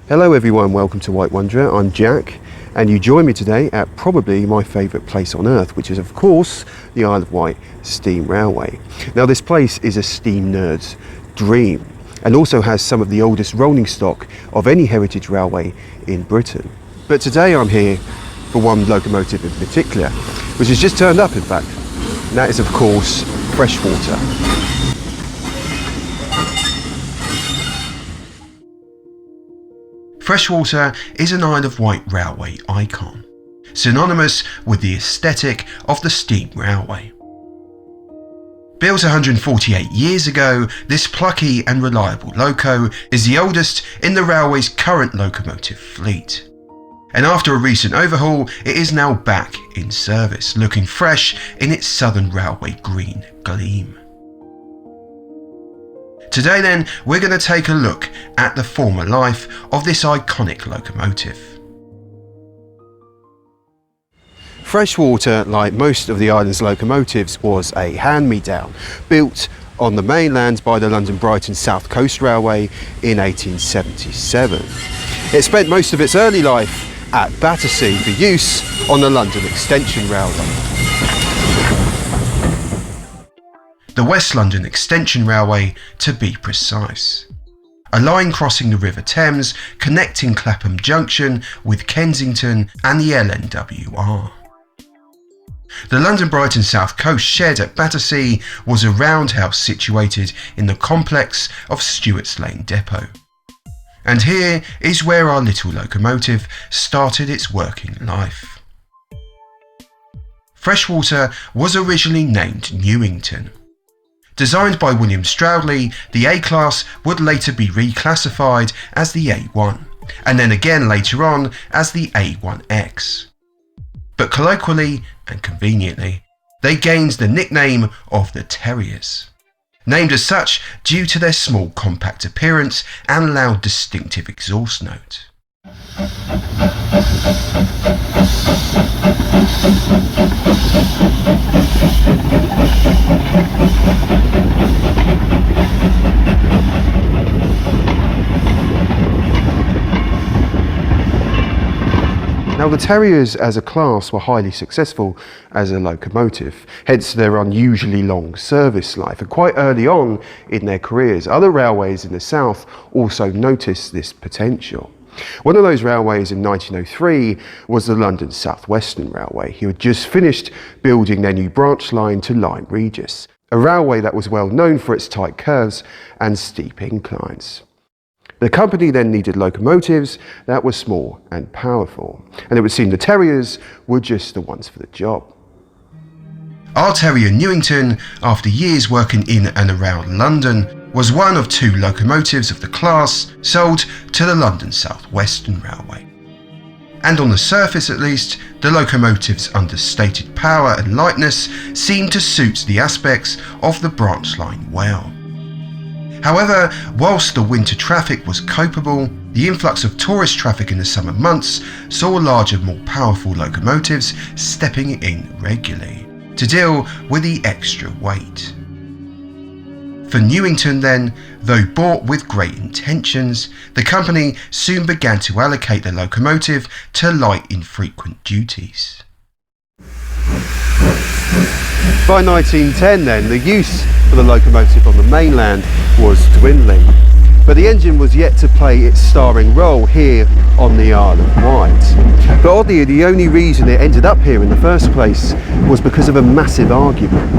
Hello everyone, welcome to White Wanderer. I'm Jack, and you join me today at probably my favourite place on earth, which is of course the Isle of Wight Steam Railway. Now this place is a steam nerd's dream and also has some of the oldest rolling stock of any heritage railway in Britain. But today I'm here for one locomotive in particular, which has just turned up in fact, and that is of course Freshwater. Freshwater is an Isle of Wight railway icon, synonymous with the aesthetic of the steam railway. Built 148 years ago, this plucky and reliable loco is the oldest in the railway's current locomotive fleet. And after a recent overhaul, it is now back in service, looking fresh in its Southern Railway green gleam. Today then, we're going to take a look at the former life of this iconic locomotive. Freshwater, like most of the island's locomotives, was a hand-me-down, built on the mainland by the London Brighton South Coast Railway in 1877. It spent most of its early life at Battersea for use on the London Extension Railway. The West London Extension Railway, to be precise. A line crossing the River Thames, connecting Clapham Junction with Kensington and the LSWR. The London Brighton South Coast shed at Battersea was a roundhouse situated in the complex of Stewarts Lane depot. And here is where our little locomotive started its working life. Freshwater was originally named Newington. Designed by William Stroudley, the A-Class would later be reclassified as the A1, and then again later on as the A1X. But colloquially and conveniently, they gained the nickname of the Terriers, named as such due to their small compact appearance and loud distinctive exhaust note. Now the Terriers as a class were highly successful as a locomotive, hence their unusually long service life, and quite early on in their careers other railways in the south also noticed this potential. One of those railways in 1903 was the London South Western Railway, who had just finished building their new branch line to Lyme Regis, a railway that was well known for its tight curves and steep inclines. The company then needed locomotives that were small and powerful, and it would seem the Terriers were just the ones for the job. Our Terrier Newington, after years working in and around London, was one of two locomotives of the class sold to the London South Western Railway. And on the surface at least, the locomotive's understated power and lightness seemed to suit the aspects of the branch line well. However, whilst the winter traffic was copeable, the influx of tourist traffic in the summer months saw larger, more powerful locomotives stepping in regularly to deal with the extra weight. For Newington then, though bought with great intentions, the company soon began to allocate the locomotive to light infrequent duties. By 1910 then, the use for the locomotive on the mainland was dwindling, but the engine was yet to play its starring role here on the Isle of Wight. But oddly, the only reason it ended up here in the first place was because of a massive argument.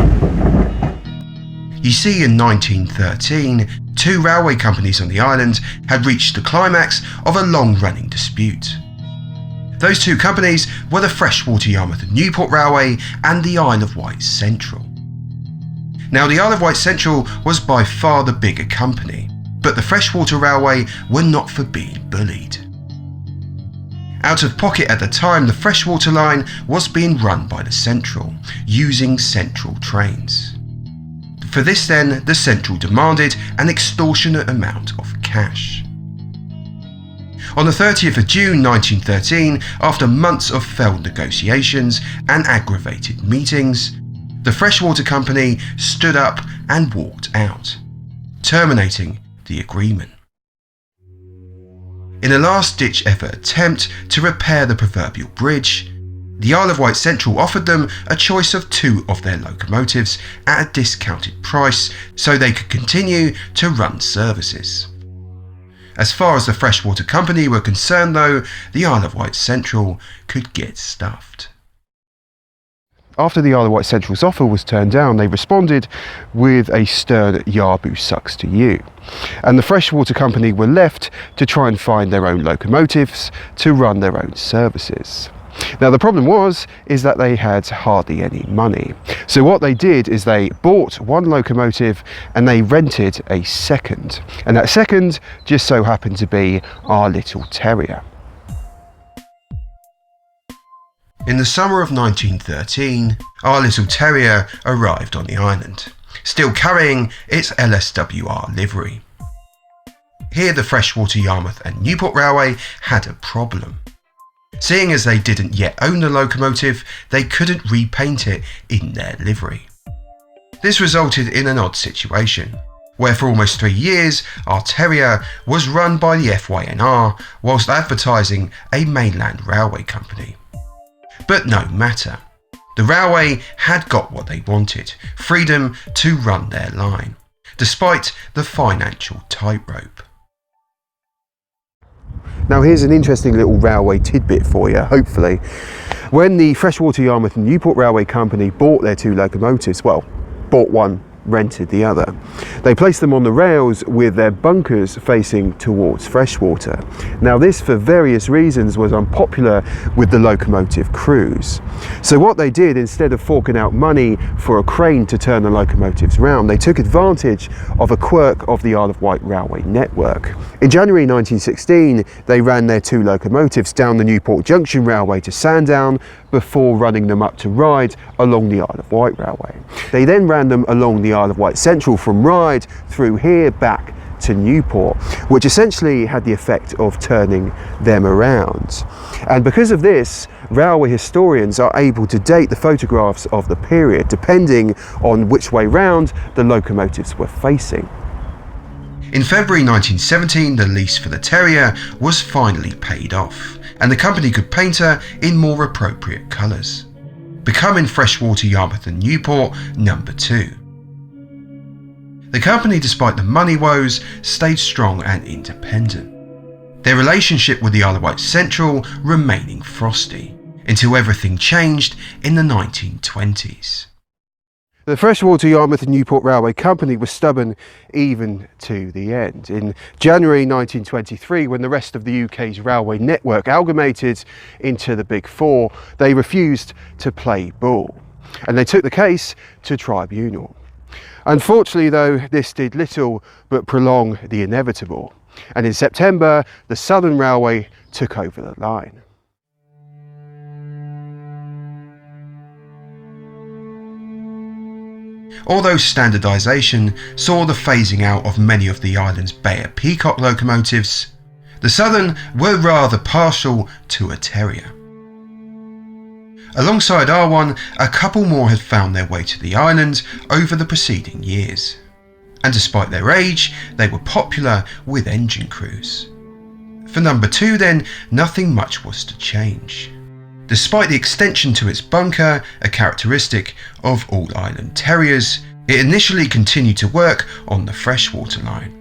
You see, in 1913, two railway companies on the island had reached the climax of a long-running dispute. Those two companies were the Freshwater Yarmouth and Newport Railway and the Isle of Wight Central. Now, the Isle of Wight Central was by far the bigger company, but the Freshwater Railway were not for being bullied. Out of pocket at the time, the Freshwater line was being run by the Central, using Central trains. For this then, the Central demanded an extortionate amount of cash. On the 30th of June 1913, after months of failed negotiations and aggravated meetings, the Freshwater Company stood up and walked out, terminating the agreement. In a last-ditch effort attempt to repair the proverbial bridge, the Isle of Wight Central offered them a choice of 2 of their locomotives at a discounted price so they could continue to run services. As far as the Freshwater Company were concerned though, the Isle of Wight Central could get stuffed. After the Isle of Wight Central's offer was turned down, they responded with a stern "Yabu sucks to you." And the Freshwater Company were left to try and find their own locomotives to run their own services. Now the problem is that they had hardly any money. So what they did is they bought 1 locomotive and they rented a second. And that second just so happened to be our little terrier. In the summer of 1913, our little terrier arrived on the island, still carrying its LSWR livery. Here the Freshwater, Yarmouth and Newport Railway had a problem. Seeing as they didn't yet own the locomotive, they couldn't repaint it in their livery. This resulted in an odd situation, where for almost 3 years our terrier was run by the FYNR whilst advertising a mainland railway company. But no matter, the railway had got what they wanted, freedom to run their line, despite the financial tightrope. Now here's an interesting little railway tidbit for you, hopefully. When the Freshwater, Yarmouth and Newport Railway Company bought their 2 locomotives, well, bought one, rented the other. They placed them on the rails with their bunkers facing towards Freshwater. Now this, for various reasons, was unpopular with the locomotive crews. So what they did, instead of forking out money for a crane to turn the locomotives round, they took advantage of a quirk of the Isle of Wight railway network. In January 1916, they ran their 2 locomotives down the Newport Junction Railway to Sandown before running them up to Ryde along the Isle of Wight Railway. They then ran them along the Isle of Wight Central from Ryde through here back to Newport, which essentially had the effect of turning them around. And because of this, railway historians are able to date the photographs of the period depending on which way round the locomotives were facing. In February 1917, the lease for the Terrier was finally paid off, and the company could paint her in more appropriate colours, becoming Freshwater, Yarmouth and Newport number 2. The company, despite the money woes, stayed strong and independent, their relationship with the Isle of Wight Central remaining frosty, until everything changed in the 1920s. The Freshwater, Yarmouth and Newport Railway Company was stubborn even to the end. In January 1923, when the rest of the UK's railway network amalgamated into the Big Four, they refused to play ball, and they took the case to tribunal. Unfortunately though, this did little but prolong the inevitable, and in September the Southern Railway took over the line. Although standardisation saw the phasing out of many of the island's Bayer Peacock locomotives, the Southern were rather partial to a Terrier. Alongside R1, a couple more had found their way to the island over the preceding years, and despite their age, they were popular with engine crews. For number 2 then, nothing much was to change. Despite the extension to its bunker, a characteristic of all island terriers, it initially continued to work on the Freshwater line.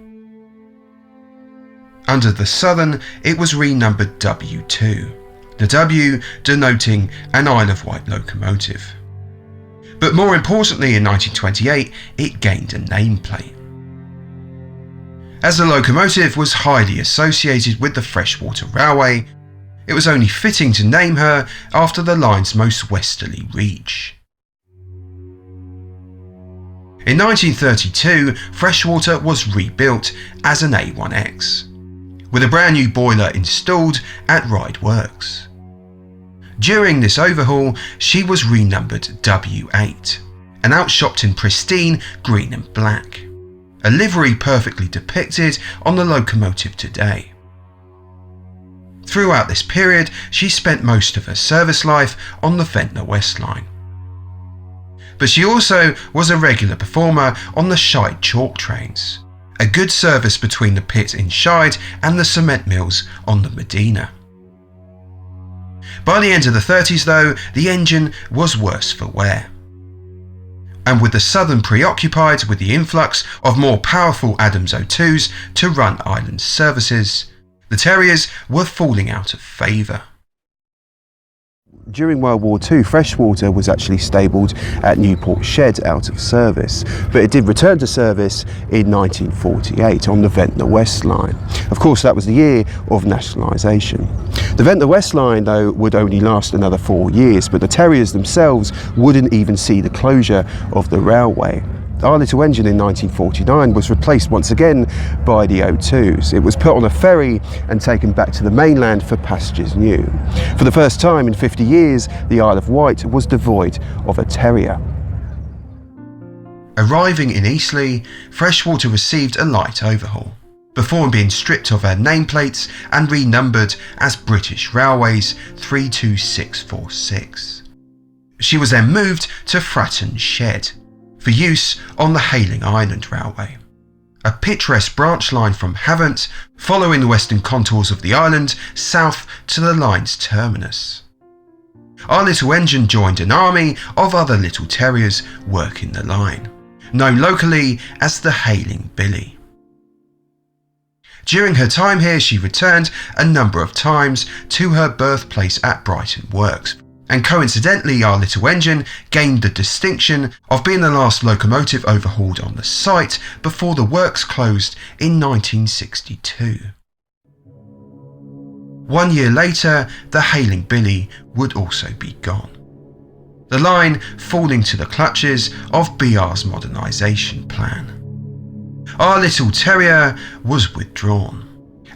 Under the Southern, it was renumbered W2, the W denoting an Isle of Wight locomotive. But more importantly, in 1928, it gained a nameplate. As the locomotive was highly associated with the Freshwater Railway, it was only fitting to name her after the line's most westerly reach. In 1932, Freshwater was rebuilt as an A1X, with a brand new boiler installed at Ryde Works. During this overhaul, she was renumbered W8 and outshopped in pristine green and black, a livery perfectly depicted on the locomotive today. Throughout this period, she spent most of her service life on the Ventnor West Line. But she also was a regular performer on the Shite chalk trains, a good service between the pit in Shide and the cement mills on the Medina. By the end of the 30s though, the engine was worse for wear. And with the Southern preoccupied with the influx of more powerful Adams 02s to run island services, the Terriers were falling out of favour. During World War II, Freshwater was actually stabled at Newport Shed out of service, but it did return to service in 1948 on the Ventnor West Line. Of course, that was the year of nationalisation. The Ventnor West Line, though, would only last another 4 years, but the Terriers themselves wouldn't even see the closure of the railway. Our little engine in 1949 was replaced once again by the O2s. It was put on a ferry and taken back to the mainland for pastures new. For the first time in 50 years, the Isle of Wight was devoid of a terrier. Arriving in Eastleigh, Freshwater received a light overhaul, before being stripped of her nameplates and renumbered as British Railways 32646. She was then moved to Fratton Shed, for use on the Hayling Island Railway, a picturesque branch line from Havant, following the western contours of the island south to the line's terminus. Our little engine joined an army of other little terriers working the line, known locally as the Hayling Billy. During her time here, she returned a number of times to her birthplace at Brighton Works, and coincidentally our little engine gained the distinction of being the last locomotive overhauled on the site before the works closed in 1962. 1 year later, the Hayling Billy would also be gone, the line falling to the clutches of BR's modernisation plan. Our little terrier was withdrawn,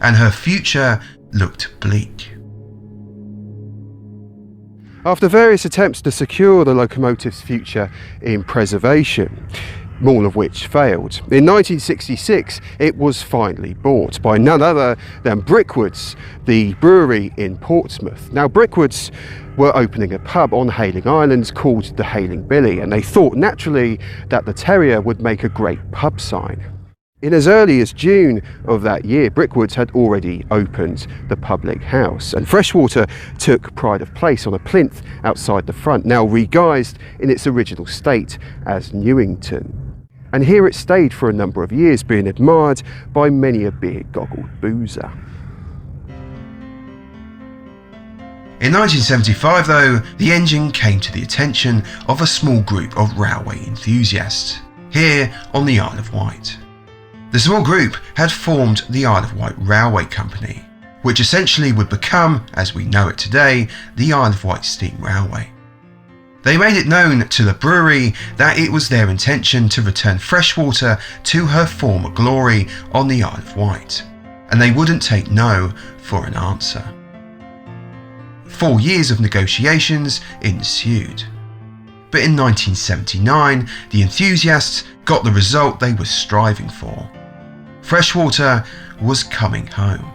and her future looked bleak. After various attempts to secure the locomotive's future in preservation, all of which failed, in 1966 it was finally bought by none other than Brickwoods, the brewery in Portsmouth. Now, Brickwoods were opening a pub on Hayling Island called the Hayling Billy, and they thought naturally that the terrier would make a great pub sign. In as early as June of that year, Brickwoods had already opened the public house, and Freshwater took pride of place on a plinth outside the front, now re-guised in its original state as Newington. And here it stayed for a number of years, being admired by many a beer-goggled boozer. In 1975 though, the engine came to the attention of a small group of railway enthusiasts, here on the Isle of Wight. The small group had formed the Isle of Wight Railway Company, which essentially would become, as we know it today, the Isle of Wight Steam Railway. They made it known to the brewery that it was their intention to return Freshwater to her former glory on the Isle of Wight, and they wouldn't take no for an answer. 4 years of negotiations ensued. But in 1979, the enthusiasts got the result they were striving for. Freshwater was coming home.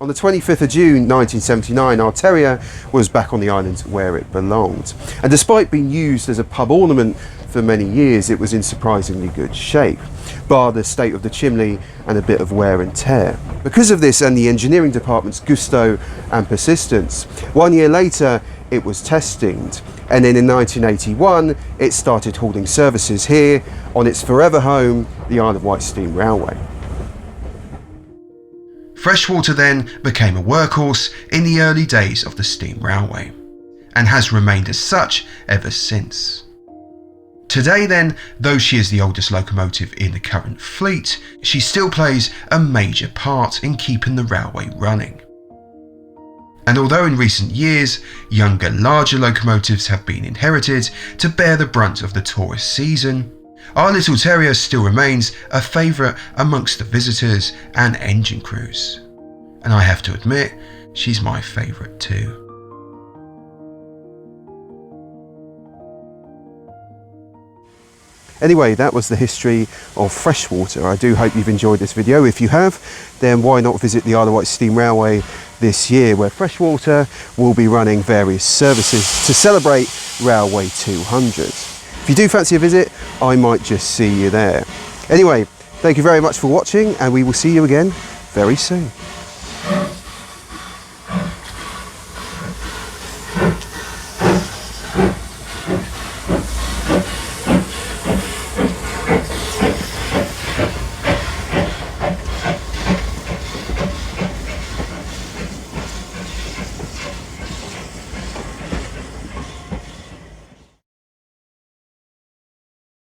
On the 25th of June 1979, our terrier was back on the island where it belonged. And despite being used as a pub ornament for many years, it was in surprisingly good shape, bar the state of the chimney and a bit of wear and tear. Because of this and the engineering department's gusto and persistence, 1 year later it was testinged, and then in 1981 it started holding services here on its forever home, the Isle of Wight Steam Railway. Freshwater then became a workhorse in the early days of the steam railway, and has remained as such ever since. Today then, though she is the oldest locomotive in the current fleet, she still plays a major part in keeping the railway running. And although in recent years, younger, larger locomotives have been inherited to bear the brunt of the tourist season, our little terrier still remains a favourite amongst the visitors and engine crews. And I have to admit, she's my favourite too. Anyway, that was the history of Freshwater. I do hope you've enjoyed this video. If you have, then why not visit the Isle of Wight Steam Railway this year, where Freshwater will be running various services to celebrate Railway 200. If you do fancy a visit, I might just see you there. Anyway, thank you very much for watching, and we will see you again very soon.